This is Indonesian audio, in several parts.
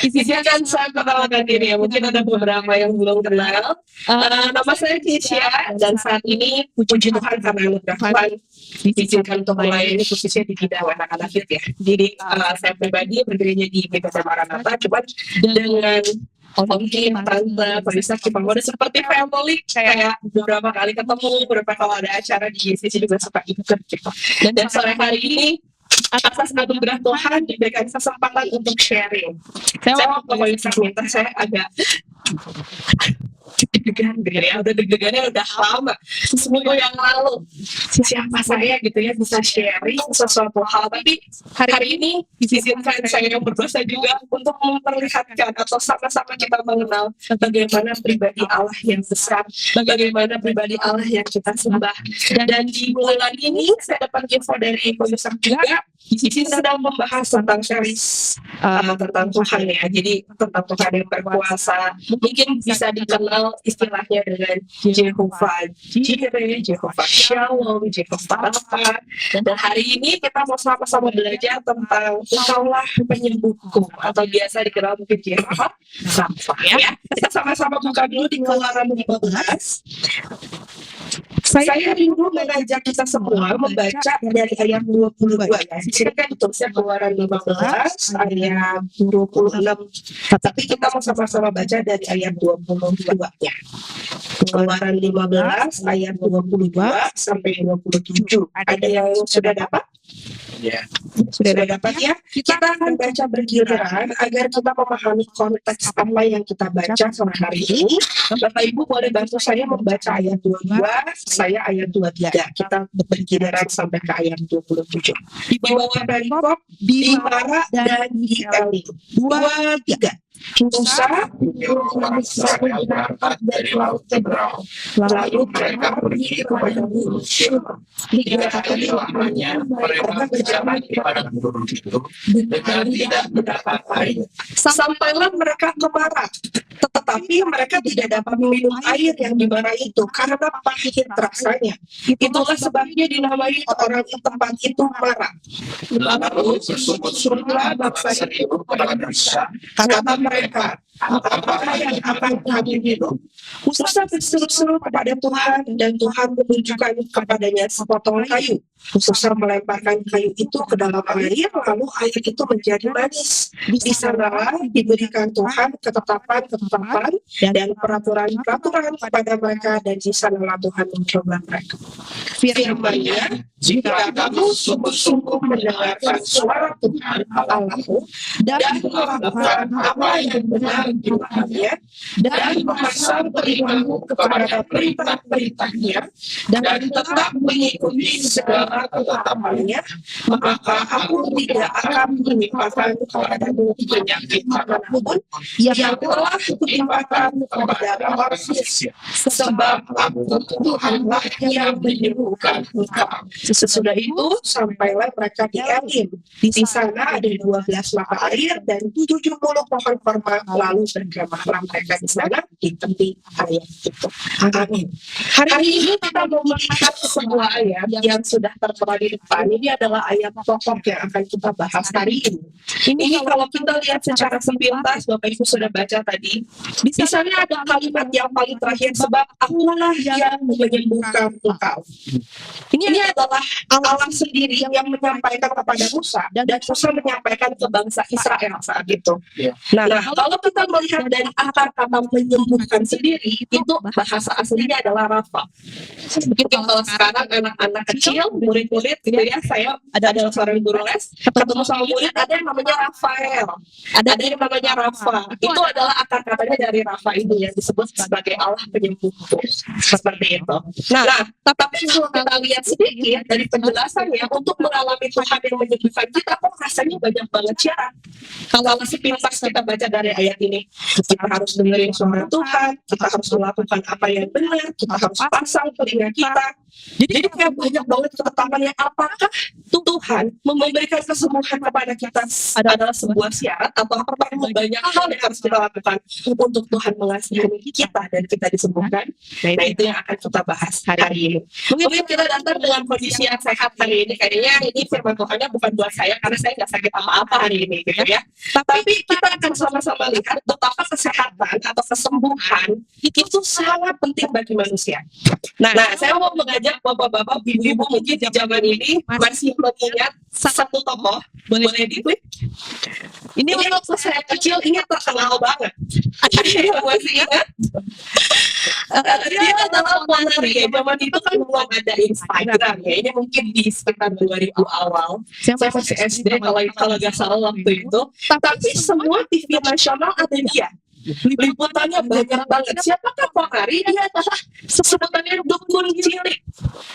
Izinkan saya perkenalkan diri ya, mungkin ada beberapa yang belum kenal. Nama saya Kisha, dan saat ini puji Tuhan karena anugerah Tuhan diizinkan untuk melayani khususnya di bidang anak-anak youth ya. Jadi saya pribadi berdirinya di BPT Maranatha, cuma dengan Om Kim, Tante, Parisa, Cipang udah seperti family, kayak beberapa kali ketemu, beberapa kalau ada acara di GCC juga suka ikut gitu. Dan sore hari ini atas anugerah Tuhan diberikan kesempatan untuk sharing. Saya pokoknya minta saya agak deg-degan ya, udah deg-degannya udah lama, seminggu yang lalu siapa saya gitu ya bisa sharing sesuatu hal, tapi hari ini izinkan saya yang berdosa juga untuk memperlihatkan atau sama-sama kita mengenal bagaimana pribadi Allah yang besar, bagaimana pribadi Allah yang kita sembah. Dan di bulan ini saya dapat info dari Eko Yusuf juga, di sini sedang membahas tentang series tentang Tuhan ya, jadi tentang Tuhan yang berkuasa, mungkin bisa dikenal istilahnya dengan Jehovah Jireh, Jehovah Shalom, Jehovah Rafa. Dan hari ini kita mau sama-sama belajar tentang Engkaulah penyembuhku, atau biasa dikenal mungkin Jehovah Rafa ya. Kita sama-sama buka dulu di Keluaran 15. Saya rindu mengajak kita semua membaca dari ayat 22 ya. Di sini kan ditulisnya Keluaran 15 ayat 26. Tapi kita mau sama-sama baca dari ayat 22 ya. Keluaran 15 ayat 22 sampai 27. Ada yang sudah dapat? Ya. Sudah dapat ya? Kita akan baca bergiliran agar kita memahami konteks apa yang kita baca sore hari ini. Bapak Ibu boleh bantu saya membaca ayat 22, saya ayat 23. Kita bergiliran sampai ke ayat 27. Di bawah perikop, di Mara dan di Elim. 2, 3. Musa menyuruh bangsa berangkat dari laut Tebrau. Lalu mereka pergi kepada gunung Shur. 3 hari lamanya mereka berjalan kepada gunung itu dengan tidak mendapat air. Sampailah mereka ke Mara, tetapi mereka tidak dapat meminum air yang di Mara itu karena pahit rasanya. Itulah sebabnya dinamai orang tempat itu Mara. Lalu bersungut-sungutlah bangsa itu kepada Musa. Kata mereka, apakah yang akan kami minum? Musa berseru-seru kepada Tuhan, dan Tuhan menunjukkan kepadanya sepotong kayu. Musa melemparkan kayu itu ke dalam air, lalu air itu menjadi manis. Di sanalah diberikan Tuhan ketetapan-ketetapan dan peraturan-peraturan kepada mereka, dan di sanalah Tuhan mencoba mereka. Firman-Nya, jika kamu sungguh-sungguh mendengarkan suara Tuhan Allahmu dan melakukan apa yang benar di Tuhannya, dan memasang telingamu kepada perintah-perintahnya, dan tetap mengikuti segala ketetapannya, maka aku tidak akan menimpakan kepadamu penyakit manapun yang telah kutimpakan kepada orang manusia, sebab aku Tuhanlah yang menyembuhkan engkau. Sesudah itu sampailah mereka di Elim. Di sana ada 12 mata air dan 70 pohon kurma, lalu berkemahlah mereka di sana di tepi air itu. Amin. Hari ini kita mau melihat sebuah ayat yang sudah tertera di depan. Ini adalah ayat pokok yang akan kita bahas hari ini. Ini kalau kita lihat secara sepintas, Bapak Ibu sudah baca tadi, di sana ada kalimat yang paling terakhir, sebab akulah yang menyembuhkan engkau. Ini adalah Allah sendiri yang menyampaikan kepada Musa, dan Musa menyampaikan ke bangsa Israel saat itu. Nah, kalau kita melihat dari akar kata menyembuhkan sendiri, itu bahasa aslinya adalah Rafa. Begitu kalau sekarang anak-anak kecil, murid-murid gitu ya, saya ada seorang guru les, ketemu sama murid, ada yang namanya Rafael, ada yang namanya Rafa. Itu adalah akar katanya dari Rafa ini yang disebut sebagai Allah penyembuh. Seperti itu. Nah, tapi kalau kita lihat sedikit dari penjelasannya, untuk mengalami Tuhan yang menyembuhkan kita, kok rasanya banyak banget syarat. Kalau sepintas kita baca dari ayat ini, kita harus dengerin suara Tuhan, kita harus melakukan apa yang benar, kita harus pasang telinga kita, Jadi kayak banyak banget ketetapannya. Apakah Tuhan memberikan kesembuhan kepada kita adalah sebuah syarat, atau perlu banyak hal yang harus kita lakukan untuk Tuhan mengasihi kita dan kita disembuhkan? Nah, itu yang akan kita bahas hari ini. Mungkin kita datang dengan kondisi yang sehat hari ini. Kayaknya ini firman Tuhannya bukan buat saya, karena saya nggak sakit apa-apa hari ini gitu ya. Tapi kita akan sama-sama lihat betapa kesehatan atau kesembuhan itu sangat penting bagi manusia. Nah, saya mau mengajak bapak-bapak, ibu-ibu mungkin di zaman ini masih mengingat satu tokoh. Boleh di-klik? Ini waktu saya kecil, ini terkenal banget. Masih ingat? Dia adalah Ponari ya. Zaman itu kan belum ada Instagram ya. Ini mungkin di sekitar 2000 awal. Saya masih SD kalau nggak salah waktu itu. Tapi semua TV nasional ada dia. Liputannya banyak banget. Siapakah Ponari? Dia adalah sebutannya dukun cilik.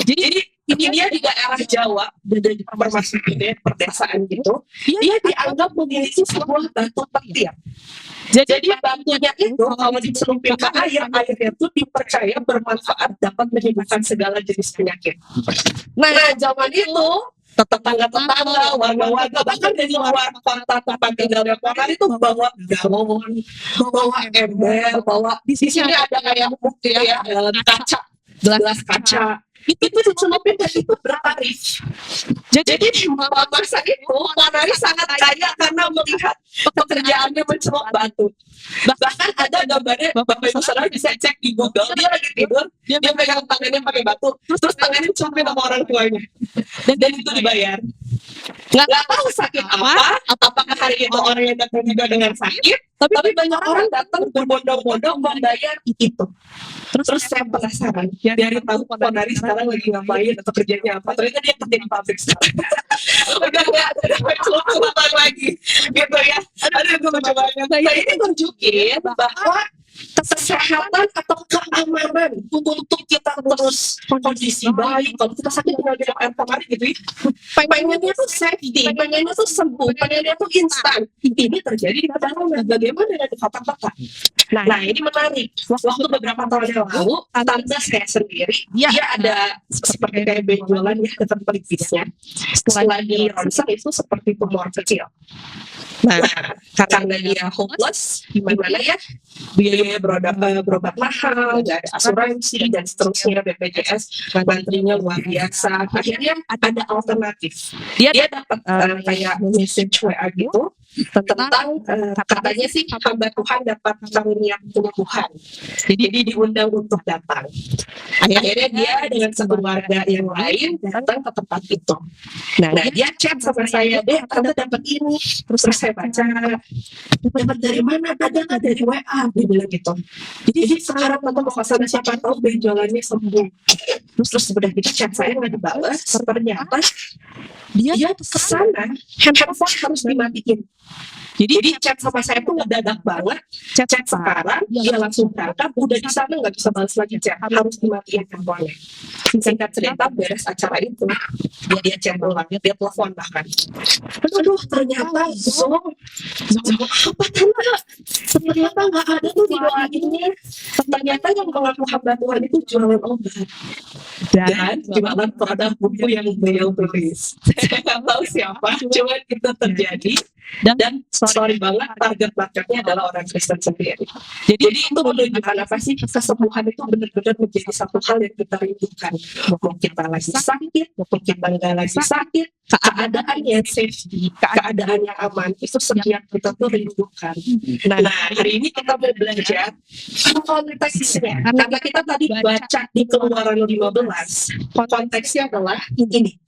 Jadi ini dia di daerah Jawa, di Permasuk gitu ya, perdesaan gitu. Dia dianggap memiliki sebuah batu petir. Jadi batunya itu kalau dicelupin ke air itu dipercaya bermanfaat, dapat menyembuhkan segala jenis penyakit. Nah, zaman itu tetangga-tetangga, warga-warga, bahkan dari luar kota tempat tinggalnya Ponari itu bawa galon, bawa ember, bawa di sini ada kayak bukti ya, kaca, gelas kaca. Itu dicelupin dan itu bertarif. Jadi di masa itu Ponari sangat kaya karena melihat pekerjaannya mencelup batu. Bahkan ada gambarnya, Bapak Ibu Saudara bisa cek di Google, dia lagi tidur, dia pegang tangannya pakai batu, terus tangannya celupin sama orang tuanya, dan itu dibayar. Nggak tahu sakit apa, apakah hari itu orang yang datang juga dengan sakit, tapi banyak orang datang berbondong-bondong membayar itu. Terus saya penasaran, dari tahu Ponari sekarang lagi ngapain atau kerjanya apa. Ternyata dia kerja di pabrik sekarang. Udah nggak ada celup-celupan lagi gitu ya. Ada yang lucu banget. Nah, ini tunjukin bahwa kesehatan atau keamanan untuk kita terus kondisi baik. Kalau kita sakit tinggal minum air Ponari gitu ya, pengennya tuh safety, pengennya tuh sembuh, pengennya tuh instan. Ini terjadi di pedalaman. Bagaimana dengan di kota-kota? Nah, ini menarik. Waktu beberapa tahun yang lalu, tante saya sendiri, dia ada seperti kayak benjolan ya dekat pelipisnya. Setelah di ronsen itu seperti tumor kecil. Nah, karena dia hopeless, gimana ya? Biaya berobat mahal, nggak ada asuransi dan seterusnya, BPJS bantunya luar biasa. Akhirnya ada alternatif. Dia dapat kayak message WA gitu tentang katanya sih hamba Tuhan dapat karunia penyembuhan. Jadi diundang untuk datang. Akhirnya dia dengan sekeluarga yang lain datang ke tempat itu. Nah, dia chat sama saya, deh tante dapat ini. Terus saya baca, dapat dari mana? Ada nggak dari WA? Dia bilang gitu. Jadi sekarang tante mau kesana, siapa tahu benjolannya sembuh. Terus udah gitu chat saya nggak dibalas. Ternyata dia kesana, handphone harus dimatiin. Jadi chat sama saya tuh ngedadak banget. Chat sekarang, dia langsung berangkat. Udah di sana nggak bisa balas lagi chat, harus dimatiin handphonenya. Singkat cerita, beres acara itu, dia chat ulang, dia telepon bahkan. Aduh, ternyata Zoom apa tante? Ternyata nggak ada tuh di doa ini. Ternyata yang mengaku hamba Tuhan itu jualan obat dan jualan produk buku yang beliau tulis. Saya nggak tahu siapa, cuma itu terjadi. Dan sorry banget, target marketnya adalah orang Kristen sendiri. Jadi itu menunjukkan apa sih? Kesembuhan itu benar-benar menjadi satu hal yang kita rindukan. Mau kita lagi sakit, mau kita nggak lagi sakit, keadaan yang safety, keadaan yang aman, itu setiap kita tuh rindukan. Nah, hari ini kita mau belajar konteksnya. Karena kita tadi baca di Keluaran 15, konteksnya adalah ini.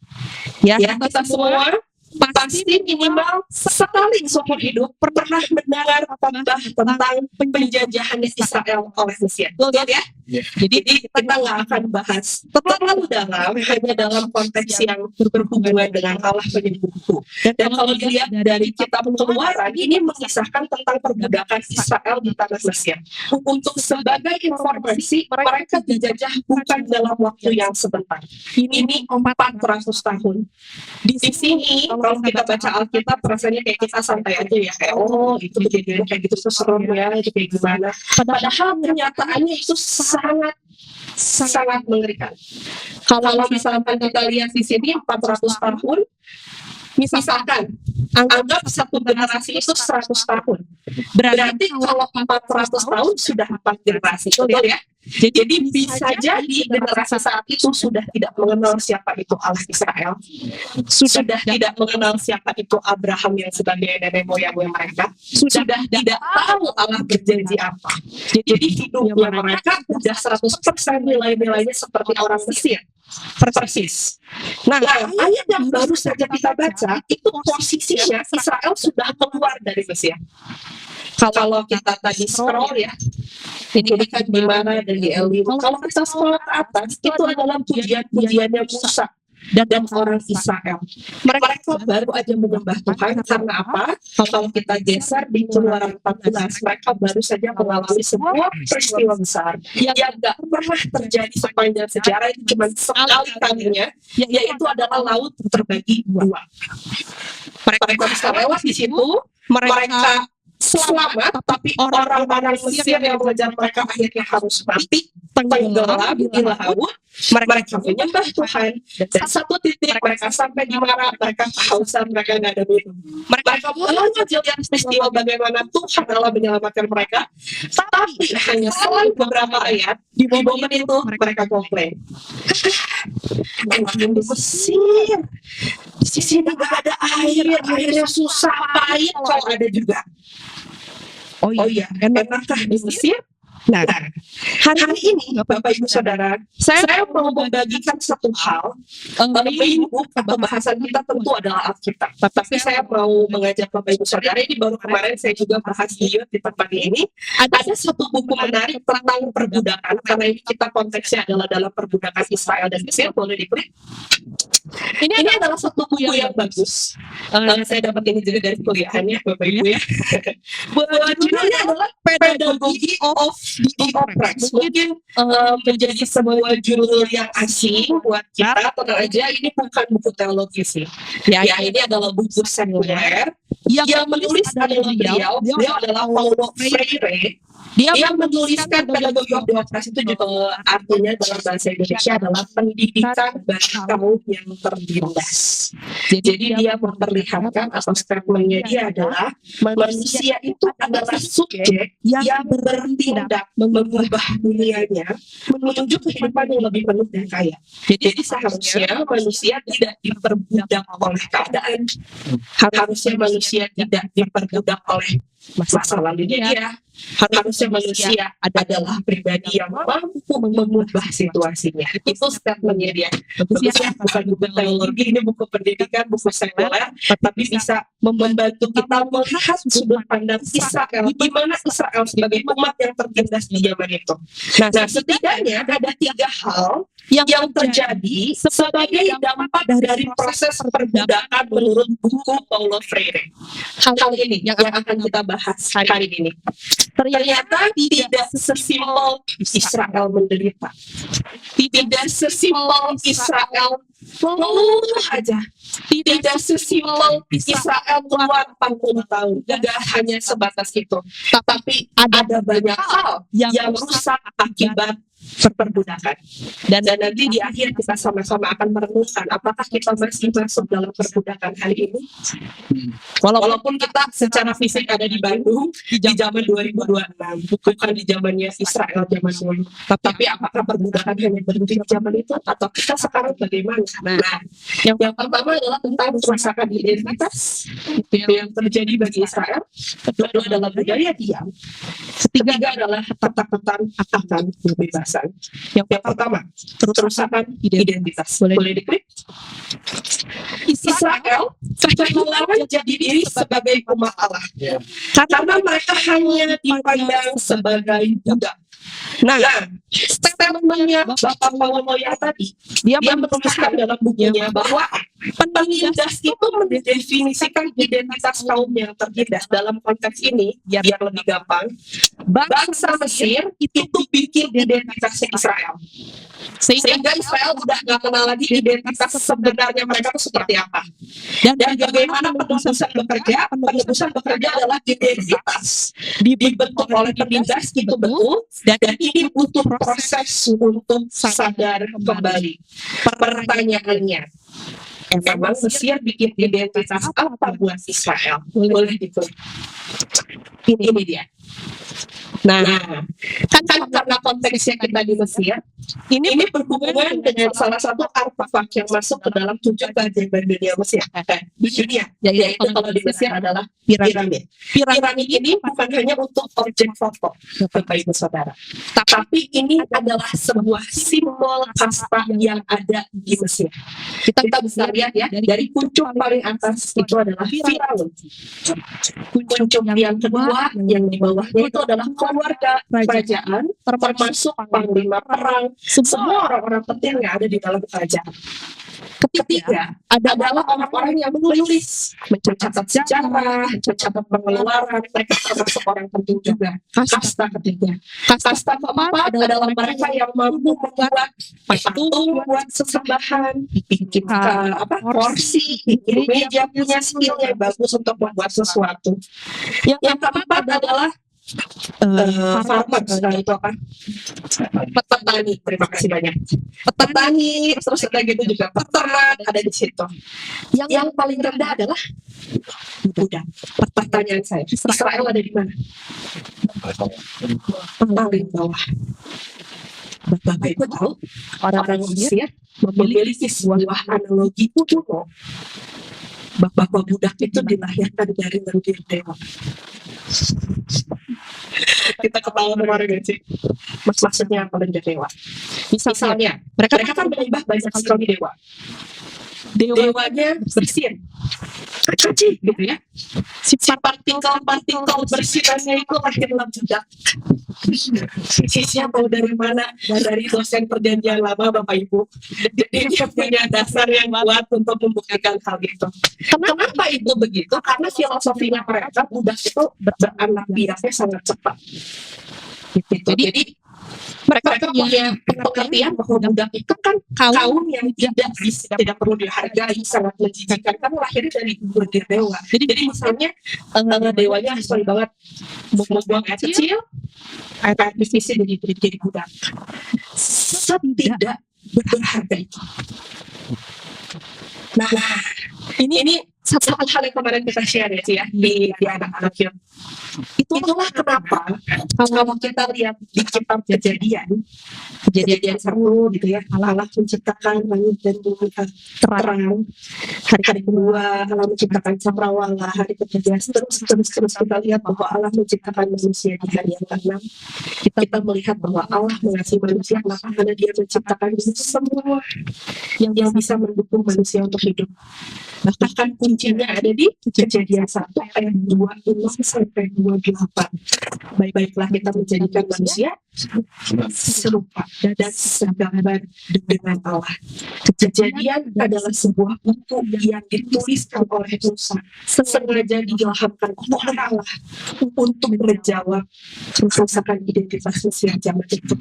Ya, kita semua pasti minimal sekali seumur hidup pernah mendengar khotbah tentang penjajahan Israel oleh Mesir. Betul ya? Jadi kita nggak akan bahas terlalu dalam, hanya dalam konteks yang berhubungan dengan Allah penyembuh. Dan kalau dilihat dari kitab Keluaran, ini mengisahkan tentang perbudakan Israel di tanah Mesir. Untuk sebagai informasi, mereka dijajah bukan dalam waktu yang sebentar. Ini 400 tahun. Di sini kalau kita baca Alkitab rasanya kayak kita santai aja ya, kayak oh itu kejadian kayak gitu serem ya, itu kayak gimana. Padahal kenyataannya itu sangat sangat mengerikan. Kalau misalkan kita lihat di sini 400 tahun, misalkan anggap satu generasi itu 100 tahun. Berarti kalau 400 tahun sudah 4 generasi, betul ya? Jadi bisa jadi generasi saat itu sudah tidak mengenal siapa itu Allah Israel, sudah tidak mengenal siapa itu Abraham yang sebagai nenek moyang mereka, sudah tidak tahu Allah berjanji apa. Jadi hidupnya mereka sudah 100% nilai-nilainya seperti orang Mesir. Persis. Nah, ayat yang baru saja kita baca itu posisinya Israel sudah keluar dari Mesir. Kalau kita tadi scroll ya, ini kan di mana dari Elimu. Kalau kita scroll ke atas, itu adalah pujian-pujiannya Musa dan orang Israel. Mereka baru aja menyembah Tuhan karena apa? Kalau kita geser di Keluaran 14, mereka baru saja mengalami sebuah peristiwa besar yang gak pernah terjadi sepanjang sejarah, itu cuma sekali kalinya, yaitu adalah laut terbagi dua. Mereka bisa lewat di situ, mereka selamat, tapi orang-orang Mesir yang mengejar mereka akhirnya harus mati, tenggelam di laut. Mereka menyembah Tuhan, dan satu titik mereka sampai di mana mereka kehausan, mereka nggak ada minum. Mereka mulai melihat peristiwa bagaimana Tuhan Allah menyelamatkan mereka, tapi hanya selang beberapa ayat di momen itu mereka komplain. Di Mesir, di sini nggak ada airnya susah, pahit kalau ada juga. Oh iya, enakkah di Mesir? Nah, hari ini Bapak Ibu Saudara, saya mau membagikan satu hal. Main book atau bahasan kita tentu adalah Alkitab. Tapi saya mau mengajak Bapak Ibu Saudara, ini baru kemarin saya juga bahas di tempat ini. Ada satu buku menarik tentang perbudakan, karena ini kita konteksnya adalah dalam perbudakan Israel dan Mesir. Boleh diklik. Ini adalah satu buku yang bagus. Saya dapat ini juga dari kuliahannya Bapak Ibu ya. Judulnya adalah Pedagogy of the Oppressed. Mungkin menjadi sebuah judul yang asing buat kita. Tenang aja, ini bukan buku teologi sih. Ya, ini adalah buku sekuler. Yang menulis adalah beliau adalah Paulo Freire. Dia menuliskan pedagogi of the oppressed, itu juga artinya dalam bahasa Indonesia adalah pendidikan bagi kaum yang tertindas. Jadi dia memperlihatkan atau statementnya dia adalah manusia itu adalah subjek yang bertindak mengubah dunianya menuju kehidupan yang lebih penuh dan kaya. Jadi seharusnya manusia tidak diperbudak oleh keadaan. Harusnya manusia tidak diperbudak oleh masa lalunya dia. Harusnya manusia adalah pribadi yang mampu mengubah situasinya. Itu statementnya dia. Bukan buku teologi, ini buku pendidikan, buku sekuler, tapi bisa membantu kita melihat sudut pandang Israel, di mana Israel sebagai umat yang tertindas di zaman itu. Nah, setidaknya ada 3 hal yang terjadi sebagai dampak dari proses perbudakan menurut buku Paulo Freire. Hal ini yang akan kita bahas hari ini. Ternyata tidak sesimpel Israel menderita. Tidak sesimpel Israel mengeluh aja. Tidak sesimpel Israel keluar 40 tahun. Tidak hanya sebatas itu. Tapi ada banyak hal yang rusak akibat perbudakan. Dan nanti di akhir kita sama-sama akan merenungkan apakah kita masih masuk dalam perbudakan hari ini. Walaupun kita secara fisik ada di Bandung di zaman 2026, bukan di zamannya Israel zaman dulu. Tapi apakah perbudakan hanya berhenti di zaman itu atau kita sekarang bagaimana? Nah, yang pertama adalah tentang kerusakan identitas itu yang terjadi bagi Israel. Kedua adalah budaya diam. Ketiga adalah ketakutan akan kebebasan. Yang pertama, kerusakan identitas. Boleh diklik. Israel kehilangan jati diri sebagai umat Allah. Karena mereka hanya dipandang sebagai budak. Nah, statementnya Bapak Paulo yang tadi, dia menuliskan dalam bukunya bahwa Penindas itu mendefinisikan identitas kaum yang tertindas. Dalam konteks ini, biar lebih gampang, bangsa Mesir itu bikin identitasnya Israel. Sehingga Israel udah gak kenal lagi identitas sebenarnya mereka itu seperti apa. Dan bagaimana penebusan bekerja? Penebusan bekerja adalah identitas dibentuk oleh penindas, itu betul, dan ini butuh proses untuk sadar kembali. Pertanyaannya, emang Mesir bikin identitas apa buat Israel? Boleh gitu. Ini dia. Nah, kan karena konteksnya kita di Mesir, ini berhubungan dengan salah satu artefak yang masuk ke dalam 7 keajaiban dunia Mesir. Di dunia, yaitu kalau di Mesir adalah piramid. Piramid ini bukan hanya untuk objek foto, Bapak Ibu Saudara, tapi ini adalah sebuah simbol kasta yang ada di Mesir. Kita bisa lihat ya, dari puncuk paling atas itu adalah Firaun. Puncuk yang kedua, yang di bawahnya itu adalah keluarga kerajaan, termasuk panglima perang, semua orang-orang penting yang ada di dalam kerajaan. Ketiga adalah orang-orang yang menulis, mencatat sejarah, mencatat pengeluaran, mereka termasuk orang penting juga. Kasta ketiga. Kasta keempat adalah mereka yang mampu membuat patung, membuat sesembahan, bikin kursi, bikin meja, punya skill yang bagus untuk membuat sesuatu. Yang keempat adalah farmers, itu apa? Petani. Terima kasih banyak. Petani, terus ada gitu juga peternak ada di situ. Yang paling rendah adalah budak. Pertanyaan saya, Israel ada di mana? Paling bawah. Bapak Ibu tahu orang Mesir memiliki sebuah analogi kuno bahwa budak itu dilahirkan dari lendir dewa. Kita ketawa kemarin gak sih? Maksudnya apa lendir dewa? Misalnya, mereka kan menyembah banyak sekali dewa. Dewanya bersin, caci gitu ya. Si partikel bersinannya itu lahirlah budak. Siapa dari mana? Dari dosen perjanjian lama Bapak Ibu. Jadi dia punya dasar yang kuat untuk membuktikan hal itu. Kenapa itu begitu? Karena filosofinya mereka budak itu beranak piaknya sangat cepat. Gitu. Jadi mereka punya pengertian bahwa budak itu kan kaum yang tidak perlu dihargai, sangat menjijikan karena lahirnya dari lendir dewa. Jadi misalnya dewanya sorry banget membuang air kecil, air divisi jadi budak. Tidak berharga itu. Nah, ini satu hal yang kemarin kita share ya di anak-anak film. Itulah kenapa kalau kita lihat di kitab kejadian 1 gitu ya, Allah menciptakan langit dan bumi terang. Hari kedua Allah menciptakan cakrawala, hari ketiga terus kita lihat bahwa Allah menciptakan manusia di hari yang ke-6. Kita melihat bahwa Allah mengasihi manusia karena Dia menciptakan semua yang bisa mendukung manusia untuk hidup. Bahkan kuncinya ada di Kejadian 1 ayat 26 sampai 28. Baik-baiklah kita menjadikan manusia serupa dan segambar dengan Allah. Kejadian adalah sebuah buku yang dituliskan oleh Musa, sengaja diilhamkan oleh Allah untuk menjawab kerusakan identitas manusia zaman itu.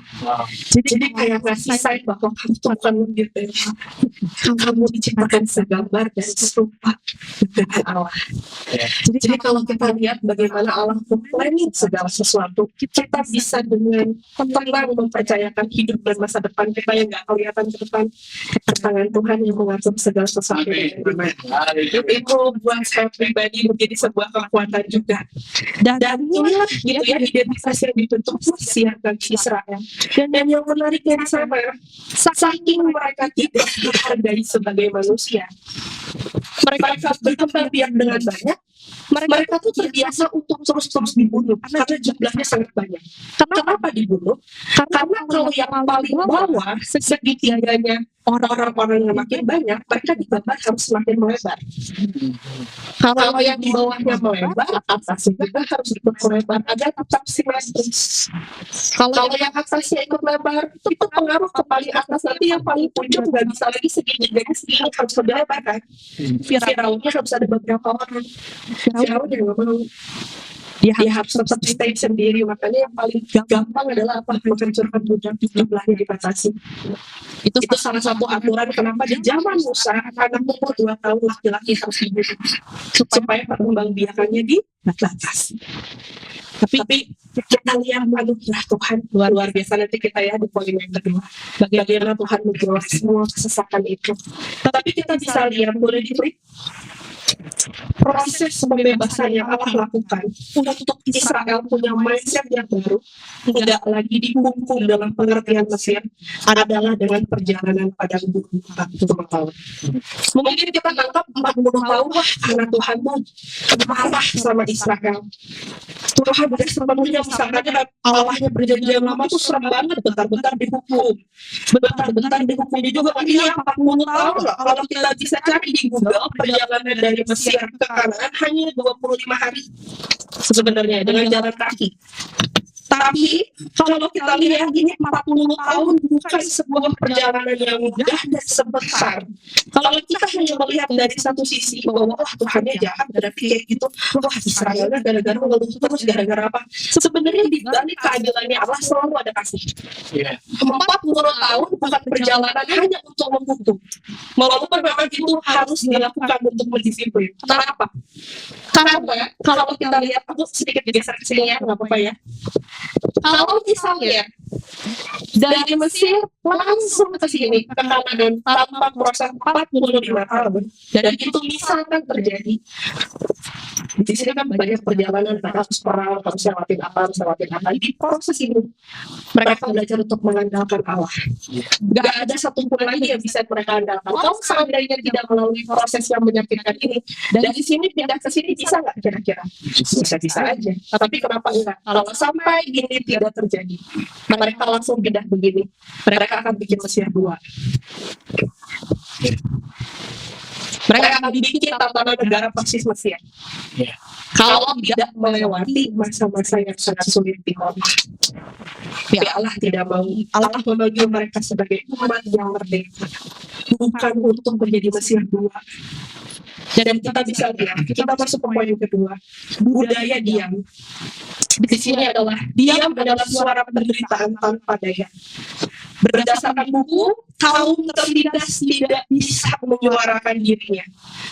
Jadi kayak ngasih sign bahwa kamu tuh bukan lendir dewa, kamu diciptakan segambar dan serupa dengan Allah. Jadi kalau kita lihat bagaimana Allah memplanning segala sesuatu, kita bisa dengan tenang mempercayakan hidup dan masa depan kita yang nggak kelihatan ke depan, tangan Tuhan yang mengatur segala sesuatu dengan benar. Itu buat saya pribadi menjadi sebuah kekuatan juga. Dan inilah gitu ya identitas yang dibentuk Mesir dan Israel. Dan yang menariknya di sana, saking mereka tidak dihargai sebagai manusia, mereka berkembang biak dengan banyak, Mereka tuh terbiasa untuk terus-terus dibunuh karena jumlahnya sangat banyak. Kenapa dibunuh? Karena kalau yang paling bawah segitiganya orang-orang yang makin banyak, mereka digambar harus semakin melebar. Kalau yang di bawahnya melebar, atasnya juga harus ikut melebar agar tetap simetris. Kalau yang atasnya ikut lebar, itu pengaruh ke paling atas, nanti yang paling puncak nggak bisa lagi segitiganya segini, harus lebih lebar kan. Firaunnya harus ada beberapa orang. Firaun yang nggak mau, dia harus tetap stay sendiri. Makanya yang paling gampang adalah apa? Menghancurkan budak, jumlahnya dibatasi. Itu salah satu aturan kenapa di zaman Musa anak umur 2 tahun laki-laki harus dibunuh supaya perkembangbiakannya dibatasi. Tapi kita lihat anugerah Tuhan luar biasa. Nanti kita ya di poin yang kedua, bagaimana Tuhan menjawab semua kesesakan itu. Tapi kita bisa lihat, boleh diklik proses pembebasan yang Allah lakukan untuk Israel punya mindset yang baru, tidak lagi dikungkung dalam pengertian Mesir, adalah dengan perjalanan padang gurun 40 tahun. Mungkin kita tangkap 40 tahun, wah karena Tuhan tuh marah sama Israel. Tuhan udah sepenuhnya, misalkan Allahnya perjanjian lama tuh serem banget, bentar-bentar dihukum, bentar-bentar dihukumnya juga. Iya 40 tahun loh. Kalau kita bisa cari di Google, perjalanan dari Mesir ke Kanaan hanya 25 hari sebenarnya dengan jalan kaki. Tapi kalau kita lihat ini 40 tahun bukan sebuah perjalanan yang mudah dan sebentar. Kalau kita hanya melihat dari satu sisi bahwa wah Tuhannya jahat, berarti kayak gitu, wah Israelnya gara-gara ngeluh terus gara-gara apa? Sebenarnya di balik keadilannya Allah selalu ada kasih. 40 tahun bukan perjalanan hanya untuk menghukum. Walaupun memang itu harus dilakukan untuk mendisiplin. Kenapa? Karena kalau kita lihat, aku sedikit geser ke sini ya, nggak apa-apa ya. Kalau misalnya dari Mesir langsung ke sini ke Kanaan tanpa proses 45 tahun, dan itu misalkan terjadi di sini kan banyak perjalanan, harus perang, harus lewatin apa. Di proses ini mereka belajar untuk mengandalkan Allah. Gak ada satupun lagi yang bisa mereka andalkan. Kalau seandainya tidak melalui proses yang menyakitkan ini, dan di sini pindah ke sini bisa nggak kira-kira? Bisa aja. Tapi kenapa enggak? Kalau sampai ini tidak terjadi, mereka langsung pindah begini, mereka akan bikin Mesir 2. Mereka akan bikin tatanan negara persis Mesir. Kalau tidak melewati masa-masa yang sangat sulit di kota. Tapi Allah tidak mau. Allah memanggil mereka sebagai umat yang merdeka, bukan untuk menjadi Mesir 2. Dan kita bisa lihat, kita masuk ke poin kedua, budaya diam. Di sini adalah diam adalah suara penderitaan tanpa daya. Berdasarkan buku, kaum tertindas tidak bisa menyuarakan dirinya.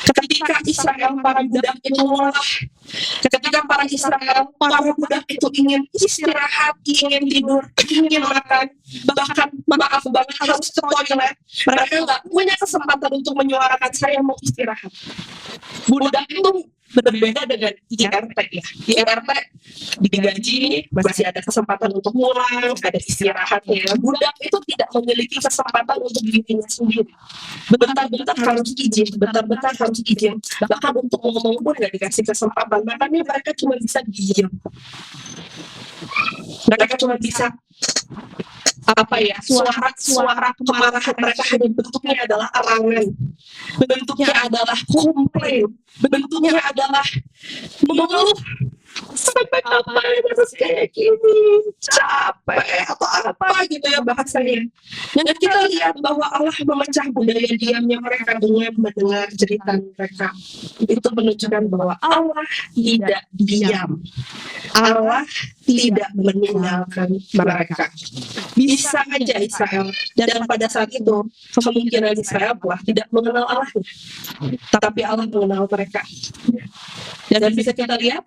Ketika Israel para budak itu lelah, ketika para budak itu ingin istirahat, ingin tidur, ingin makan, bahkan maaf banget harus ke toilet, mereka nggak punya kesempatan untuk menyuarakan saya mau istirahat. Budak itu berbeda dengan IRT ya. IRT digaji, masih ada kesempatan untuk pulang, ada istirahatnya. Budak itu tidak memiliki kesempatan untuk dirinya sendiri. Bentar-bentar harus izin, bahkan untuk ngomong pun nggak dikasih kesempatan. Makanya mereka cuma bisa diam. Mereka cuma bisa suara kemarahan mereka hanya bentuknya adalah arangan, bentuknya adalah komplain, bentuknya adalah mengeluh. Sampai kapan harus kayak gini, capek atau apa gitu ya bahasanya. Dan kita lihat bahwa Allah memecah budaya diamnya mereka dengan mendengar cerita mereka. Itu menunjukkan bahwa Allah tidak diam, Allah tidak meninggalkan mereka. Bisa aja Israel, dan pada saat itu kemungkinan Israel telah tidak mengenal Allah, tapi Allah mengenal mereka. Dan bisa kita lihat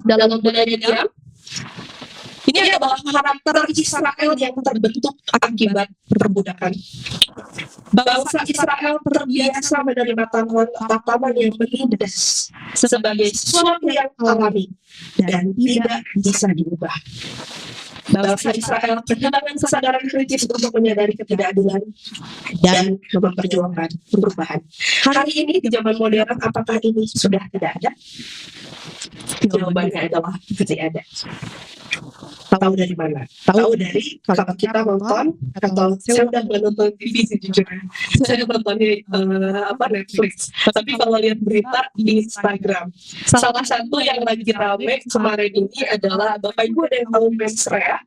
dalam budaya diam, ini adalah karakter Israel yang terbentuk akibat perbudakan. Bangsa Israel terbiasa menerima tatanan yang menindas sebagai sesuatu yang alami dan tidak bisa diubah. bangsa Israel kehilangan kesadaran kritis untuk menyadari ketidakadilan dan memperjuangkan perubahan. Hari ini di zaman modern, apakah ini sudah tidak ada? Jawabannya adalah tidak ada. Tahu dari mana? Tahu dari kalau kita nonton, atau saya udah nggak nonton TV sejujurnya. Saya nonton di Netflix. Tapi kalau lihat berita di Instagram, salah satu yang lagi rame kemarin ini adalah Bapak Ibu ada yang tahu Mensrea,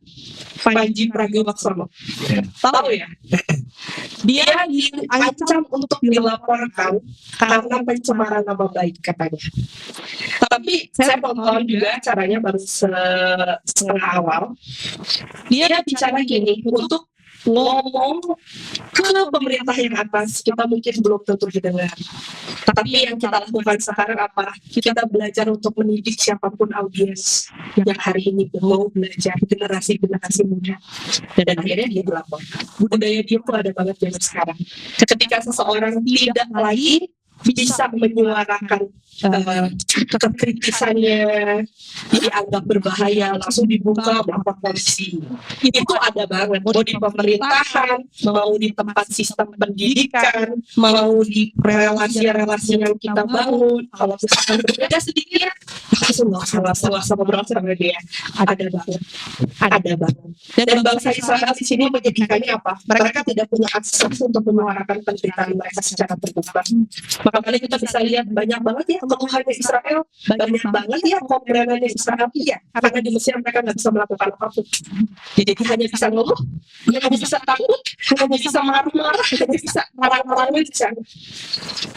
Panji Pragiwaksono. Tahu ya? Dia diancam untuk dilaporkan karena pencemaran nama baik katanya. Tapi saya nonton juga caranya baru setengah awal. Dia bicara gini, untuk ngomong ke pemerintah yang atas kita mungkin belum tentu didengar. Tapi yang kita lakukan sekarang apa? Kita belajar untuk mendidik siapapun audiens yang hari ini mau belajar, generasi muda. Dan akhirnya dia dilaporkan. Budaya dia tuh ada banget zaman sekarang. Ketika seseorang tidak lagi bisa menyuarakan kekritisannya, dianggap berbahaya, langsung dibuka melapor polisi. Itu ada banget, mau di pemerintahan, mau di tempat sistem pendidikan, mau di relasi-relasi yang kita bangun. Kalau misalkan berbeda sedikit, langsung nggak salah sama berasa sama dia. Ada banget. Dan bangsa Israel di sini menjadikannya apa? Mereka tidak punya akses untuk menyuarakan penderitaan mereka secara terbuka. Makanya kita bisa lihat banyak banget ya keluhannya Israel, banyak banget ya komplainannya Israel. Iya, karena di Mesir mereka nggak bisa melakukan apapun. Jadi hanya bisa ngeluh, hanya bisa takut, hanya bisa marah-marah, hanya bisa marah-marah di sana.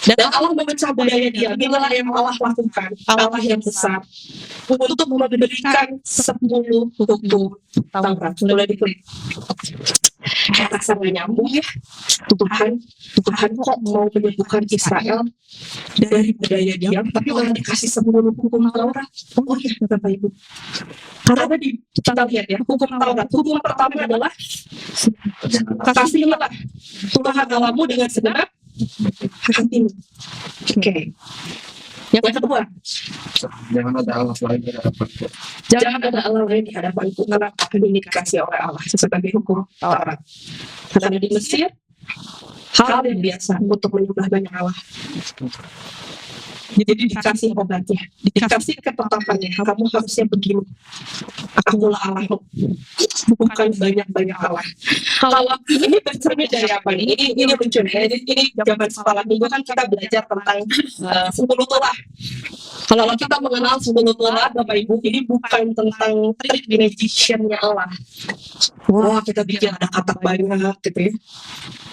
Dan Allah memecah budaya dia. Inilah yang Allah lakukan, Allah yang besar, untuk memberikan 10 hukum Taurat. Boleh diklik. Rasa gak nyambung ya. Tuhan kok mau menyembuhkan Israel dari budaya diam, tapi malah dikasih 10 hukum Taurat. Oh iya, Bapak Ibu. Karena kita lihat ya, hukum Taurat. Hukum pertama adalah kasihilah Tuhan Allahmu dengan segenap hatimu. Oke. Yang kedua, jangan ada Allah lain di hadapanku. Jangan ada Allah lain di hadapanku. Kenapa? Ini dikasih oleh Allah sebagai hukum Taurat. Karena di Mesir, hal yang biasa untuk menyembah banyak Allah. Jadi dikasih obatnya, dikasih ketetapannya. Kamu harusnya begini. Akulah Allahmu, bukan banyak-banyak Allah. Kalau ini bercermin dari apa nih? Ini lucu nih. Ini zaman sekolah minggu kan kita belajar tentang 10 tulah. Kalau kita mengenal 10 tulah, Bapak Ibu, ini bukan tentang trik magician-nya Allah. Wah, kita bikin ada kata banyak gitu ya.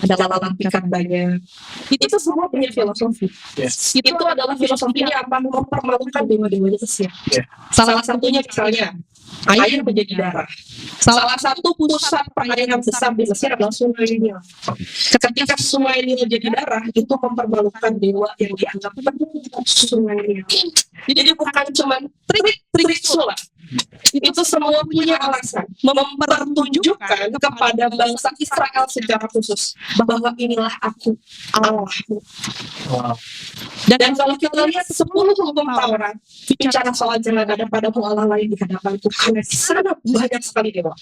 Ada lalat pikat banyak. Itu semua punya filosofi. Yes. Itu adalah filosofinya apa? Mempermalukan dewa-dewanya Mesir. Salah satunya misalnya air menjadi darah. Salah satu pusat perairan besar di Mesir adalah Sungai Nil. Ketika Sungai Nil jadi darah, itu mempermalukan dewa yang dianggap Sungai Nil. Jadi bukan cuma trik sulap. Itu semua punya alasan mempertunjukkan kepada bangsa Israel secara khusus bahwa inilah aku, Allahmu. Wow. Dan kalau kita lihat 10 hukum Taurat bicara soal jangan ada padamu Allah lain di hadapanku, karena di sana banyak sekali dewa.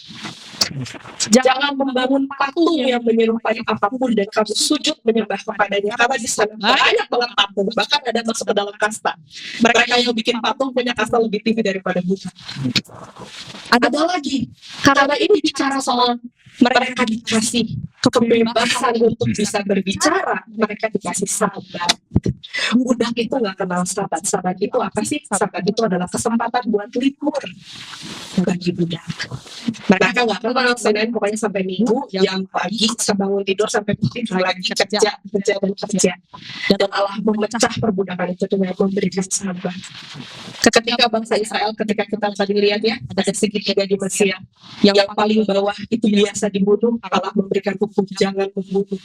Jangan membangun patung yang menyerupai apapun dan kamu sujud menyembah kepadanya, karena di sana banyak banget patung, bahkan ada masuk ke dalam kasta. Mereka yang bikin patung punya kasta lebih tinggi daripada kita. Ada lagi, karena ini bicara soal mereka dikasih kebebasan untuk bisa berbicara, mereka dikasih sabar. Budak itu nggak kenal sabat. Sabat itu apa sih? Sabat itu adalah kesempatan buat libur bagi budak. Mereka nggak kenal Senin pokoknya sampai Minggu, yang pagi bangun tidur sampai tidur lagi kerja. Dan Allah memecah perbudakan itu dengan memberikan sabar. Ketika bangsa Israel, ketika kita tadi lihat ya, ada segitiga di Mesir, yang paling bawah itu biasa dibunuh, Allah memberikan hukum jangan membunuh.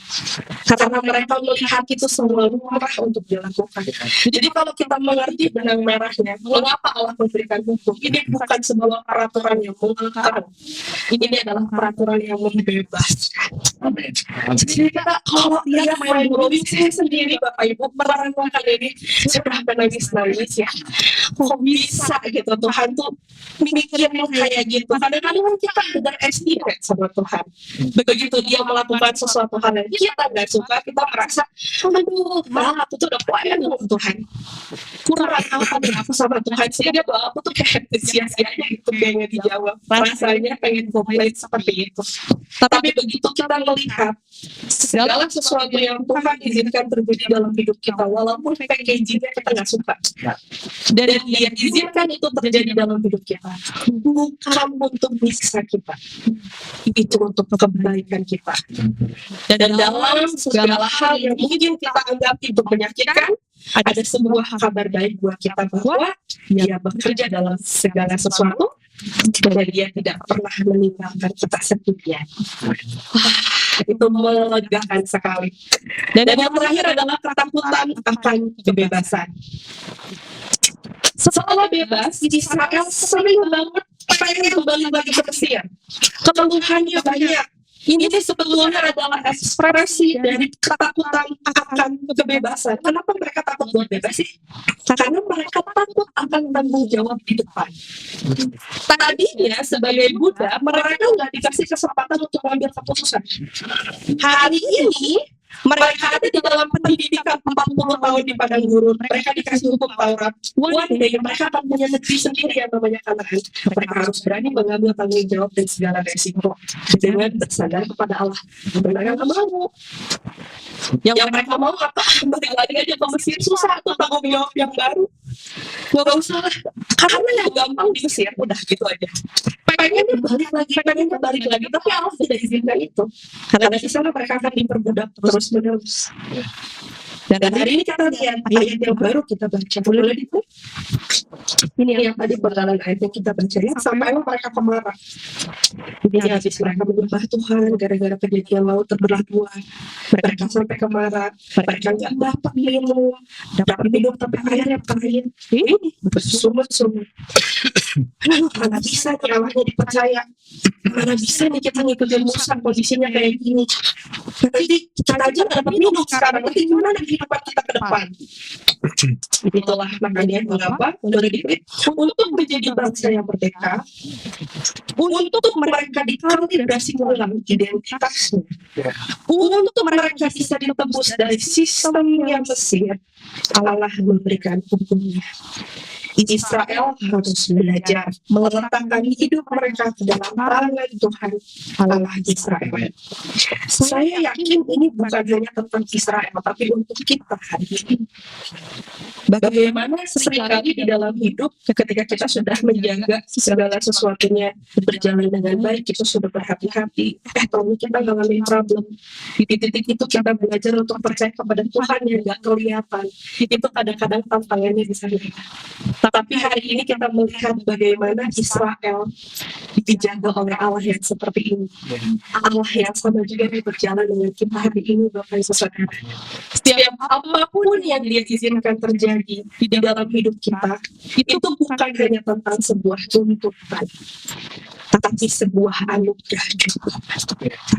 Karena mereka melihat itu semua lumrah untuk dilakukan. Jadi kalau kita mengerti benang merahnya, mengapa Allah memberikan hukum? Ini bukan sebuah peraturan yang mengekang. Ini adalah peraturan yang membebaskan. Jadi kita kalau lihat main bola, saya sendiri Bapak Ibu merenungkan ini, saya berapa nangis ya. Kok bisa gitu Tuhan tuh mikir yang kayak gitu. Kadang-kadang kita underestimate sama Tuhan. Begitu dia melakukan sesuatu hal yang kita nggak suka, kita merasa, aduh, aku tuh udah pelayan sama Tuhan. Kurang apa sama Tuhan, sehingga doa aku tuh kayak sia-sia aja gitu, kayak nggak dijawab. Rasanya pengen komplain seperti itu. Tapi begitu kita melihat segala sesuatu yang Tuhan izinkan terjadi dalam hidup kita, walaupun packagingnya kita nggak suka, dan dia izinkan itu terjadi dalam hidup kita, bukan untuk menyiksa kita, itu untuk kebaikan kita. Dan dalam segala hal yang mungkin kita anggap itu menyakitkan, ada sebuah kabar baik buat kita bahwa dia bekerja dalam segala sesuatu dan dia tidak pernah meninggalkan kita sendirian. Itu melegakan sekali. Dan yang terakhir adalah ketakutan akan kebebasan. Setelah bebas, Israel sering banget pengen kembali lagi ke Mesir. Keluhannya banyak. Ini sebetulnya adalah ekspresi dari ketakutan akan kebebasan. Kenapa mereka takut buat bebas sih? Karena mereka takut akan tanggung jawab di depan. Tadinya sebagai Buddha, mereka nggak dikasih kesempatan untuk mengambil keputusan. Hari ini mereka ada di dalam pendidikan 40 tahun di padang gurun. Mereka dikasih hukum Taurat. One day mereka akan punya negeri sendiri yang namanya Kanaan. Mereka harus berani mengambil tanggung jawab dan segala resiko dengan bersandar kepada Allah. Mereka nggak mau. Yang mereka mau apa? Balik lagi aja ke Mesir, susah tuh tanggung jawab yang baru. Nggak usah lah. Karena yang gampang di Mesir, udah gitu aja. Pengennya balik lagi, tapi Allah tidak izinkan itu. Karena di sana mereka akan diperbudak terus menerus. Dan hari ini kita lihat ayat yang baru kita baca. Boleh itu? Ini yang tadi bakalan ayat yang kita baca ya. Sampai mereka kemarah. Ini habis mereka menyembah Tuhan gara-gara kejadian laut terbelah dua. Mereka sampai kemarah. Mereka nggak dapat minum tapi airnya pahit. Ini bersumut-sumut. Mana bisa nih Allahnya dipercaya? Mana bisa nih kita ngikutin Musa kondisinya kayak gini? Nanti kita aja nggak dapat minum sekarang. Nanti gimana kehidupan kita ke depan? Itulah makanya mengapa murid-murid untuk menjadi bangsa yang merdeka, untuk mereka dikalibrasi ulang identitasnya, untuk mereka bisa ditebus dari sistem yang Mesir, Allah memberikan hukumnya. Israel harus belajar meletakkan hidup mereka ke dalam tangan Tuhan Allah Israel. Saya yakin ini bukan hanya tentang Israel, tapi untuk kita hari ini. Bagaimana seringkali di dalam hidup ketika kita sudah menjaga segala sesuatunya berjalan dengan baik, kita sudah berhati-hati, tapi kita ngalamin problem. Di titik itu kita belajar untuk percaya kepada Tuhan yang gak kelihatan. Itu kadang-kadang tantangannya di sana. Tapi hari ini kita melihat bagaimana Israel dijaga oleh Allah yang seperti ini. Allah yang sama juga berjalan dengan kita hari ini, Bapak Ibu Saudara. Setiap apapun yang Dia izinkan terjadi di dalam hidup kita, itu bukan hanya tentang sebuah tuntutan, tapi sebuah anugerah juga,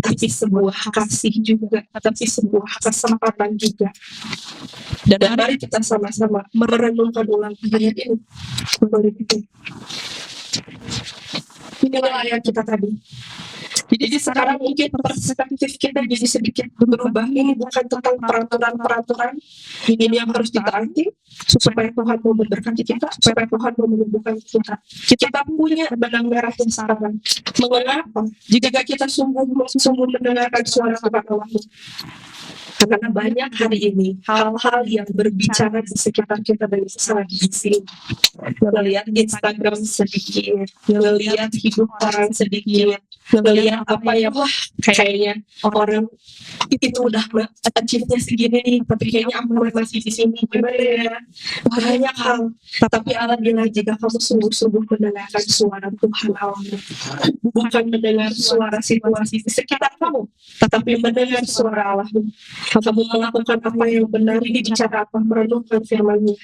tapi sebuah kasih juga, tapi sebuah kesempatan juga. Dan mari kita sama-sama merenungkan ulang ayat ini. Inilah ayat kita tadi. Jadi sekarang mungkin perspektif kita jadi sedikit berubah. Ini bukan tentang peraturan-peraturan ini yang harus ditaati supaya Tuhan mau memberkati kita, supaya Tuhan mau menyembuhkan kita. Kita punya benang merah yang sekarang. Mengapa? Jika kita sungguh mendengarkan suara Tuhan Allah. Karena banyak hari ini hal-hal yang berbicara di sekitar kita dan sesaat di sini. Melihat Instagram sedikit, melihat hidup orang sedikit, melihat apa yang kayaknya orang itu udah achieve-nya segini nih, tapi kayaknya aku masih di sini, gimana ya? Banyak hal. Tapi Allah bilang jika kamu sungguh-sungguh mendengarkan suara Tuhan Allah, bukan mendengar suara situasi di sekitar kamu, tetapi mendengar suara Allah. Kamu melakukan apa yang benar, ini bicara apa, merenungkan firman-Nya.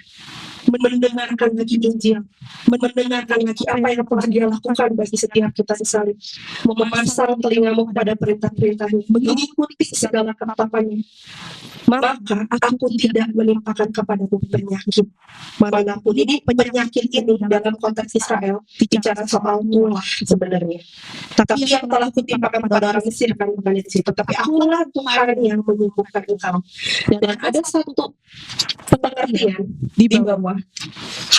mendengarkan lagi Injil, mendengarkan lagi apa yang telah Dia lakukan bagi setiap kita disalib, memasang telingamu kepada perintah-perintahnya, mengikuti segala ketetapannya, maka aku tidak menimpakan kepadamu penyakit manapun. Ini penyakit ini dalam konteks Israel bicara soal ulah sebenarnya. Tapi yang telah kutimpakan pada orang Mesir kan bukan di situ. Tapi akulah Tuhan yang menyembuhkan engkau. Dan ada satu pengertian di bawah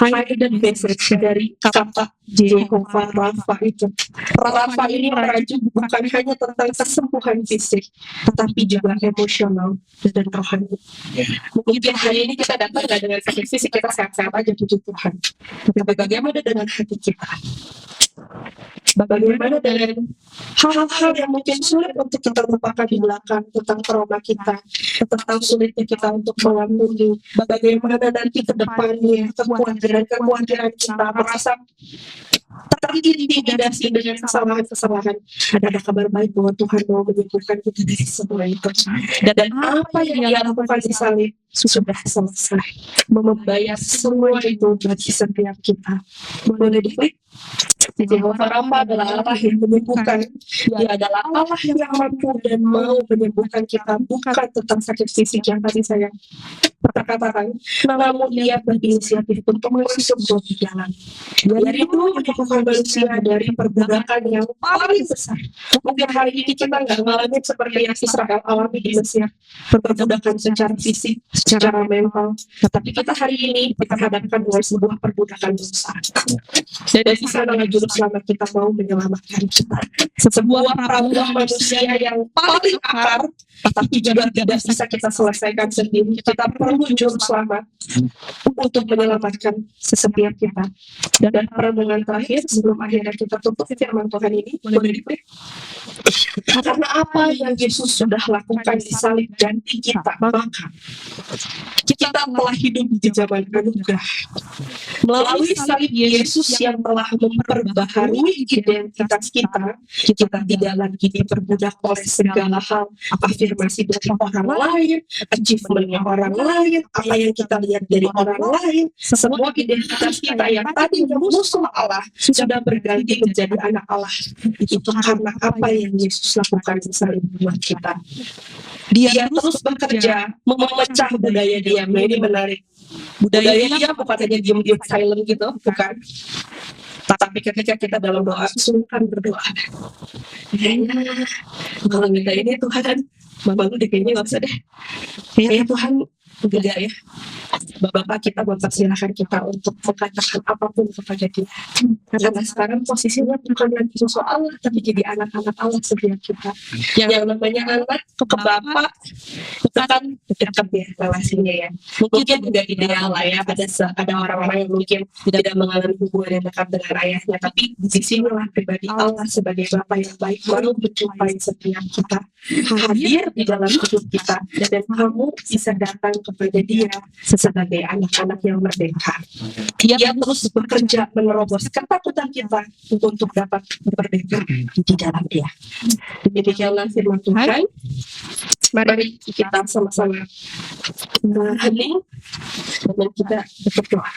hidden message dari kata Jehovah Rafa itu. Rafa ini merajuk bukan hanya tentang kesembuhan fisik, tetapi juga emosional dan rohani. Mungkin hari ini kita datang gak dengan sakit fisik, kita sehat-sehat aja puji Tuhan. Tapi bagaimana dengan hati kita? Bagaimana dengan hal-hal yang mungkin sulit untuk kita lupakan di belakang, tentang trauma kita, tentang sulitnya kita untuk mengampuni, bagaimana nanti ke depannya kekhawatiran kita merasa terintimidasi dengan kesalahan-kesalahan. Ada kabar baik bahwa Tuhan mau menyembuhkan kita dari semua itu. Dan apa yang Dia lakukan di salib sudah selesai, membayar semua itu bagi setiap kita. Boleh diklik? Jehovah Rafa adalah Allah yang menyembuhkan. Dia adalah Allah yang mampu dan mau menyembuhkan kita, bukan tentang sakit fisik yang tadi saya katakan, namun Dia berinisiatif untuk masuk ke jalan. Dia rindu menyembuhkan manusia dari perbudakan yang paling besar. Mungkin hari ini kita nggak ngalamin seperti yang Israel alami di Mesir, perbudakan secara fisik, secara mental. Tapi kita hari ini diperhadapkan dengan sebuah perbudakan besar. Dan di sana juru selamat kita mau menyelamatkan kita. Sebuah problem manusia yang paling akar, tapi juga tidak bisa kita selesaikan sendiri. Kita perlu juru selamat untuk menyelamatkan setiap kita. Dan perenungan terakhir sebelum akhirnya kita tutup firman Tuhan ini, boleh diklik? Karena apa yang Yesus sudah lakukan di salib ganti kita, maka kita telah hidup di zaman anugerah. Melalui salib Yesus yang telah memperbaharui identitas kita, kita tidak lagi diperbudak oleh segala hal, afirmasi dari orang lain, achievementnya orang lain, apa yang kita lihat dari orang lain. Semua identitas kita yang tadinya musuh Allah sudah berganti menjadi anak Allah. Itu karena apa yang Yesus lakukan di salib buat kita. Dia terus bekerja memecah budaya diam. Nah, ini menarik. Budaya diam bukan hanya diam-diam silent gitu, bukan. Tapi ketika kita dalam doa, sungkan berdoa. Kayaknya kalau minta ini Tuhan, malu deh kayaknya nggak usah deh. Kayaknya Tuhan enggak ya. Bapak kita mempersilahkan kita untuk mengatakan apapun kepada Dia. Karena sekarang posisinya bukan lagi musuh Allah, tapi jadi anak-anak Allah setiap kita. Yang namanya anak ke Bapak itu kan dekat ya relasinya ya. Mungkin juga ideal lah ya. Ada orang-orang yang mungkin tidak mengalami hubungan yang dekat dengan ayahnya, tapi di sinilah pribadi Allah sebagai Bapak yang baik baru menjumpai setiap kita, hadir di dalam hidup kita, dan kamu bisa datang kepada Dia sebagai anak-anak yang merdeka. Dia terus bekerja menerobos ketakutan kita untuk dapat merdeka di dalam Dia. Demikianlah firman Tuhan. Mari kita sama-sama hening dan kita berdoa.